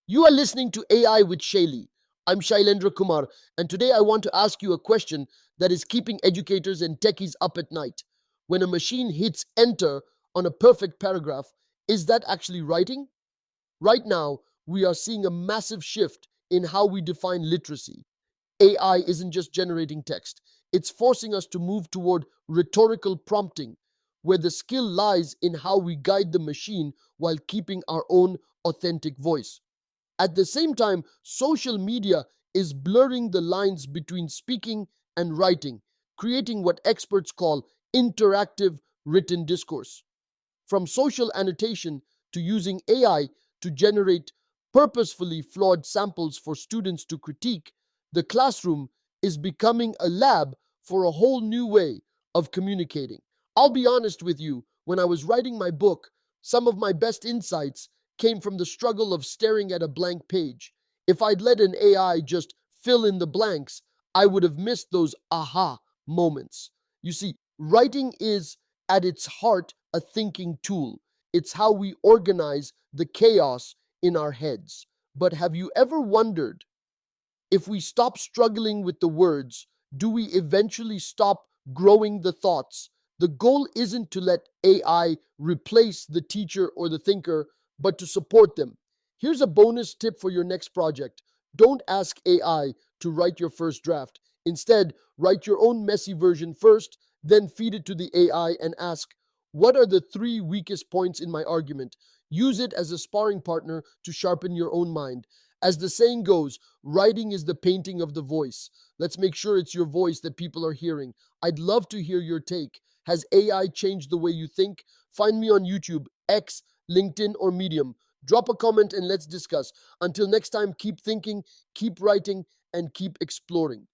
You are listening to AI with Shailey. I'm Shailendra Kumar, and today I want to ask you a question that is keeping educators and techies up at night. When a machine hits enter on a perfect paragraph, is that actually writing? Right now, we are seeing a massive shift in how we define literacy. AI isn't just generating text, it's forcing us to move toward rhetorical prompting, where the skill lies in how we guide the machine while keeping our own authentic voice. At the same time, social media is blurring the lines between speaking and writing, creating what experts call interactive written discourse. From social annotation to using AI to generate purposefully flawed samples for students to critique, the classroom is becoming a lab for a whole new way of communicating. I'll be honest with you, when I was writing my book, some of my best insights came from the struggle of staring at a blank page. If I'd let an AI just fill in the blanks, I would have missed those aha moments. You see, writing is at its heart a thinking tool. It's how we organize the chaos in our heads. But have you ever wondered, if we stop struggling with the words, do we eventually stop growing the thoughts? The goal isn't to let AI replace the teacher or the thinker, but to support them. Here's a bonus tip for your next project. Don't ask AI to write your first draft. Instead, write your own messy version first, then feed it to the AI and ask, what are the three weakest points in my argument? Use it as a sparring partner to sharpen your own mind. As the saying goes, writing is the painting of the voice. Let's make sure it's your voice that people are hearing. I'd love to hear your take. Has AI changed the way you think? Find me on YouTube, X, LinkedIn, or Medium. Drop a comment and let's discuss. Until next time, keep thinking, keep writing, and keep exploring.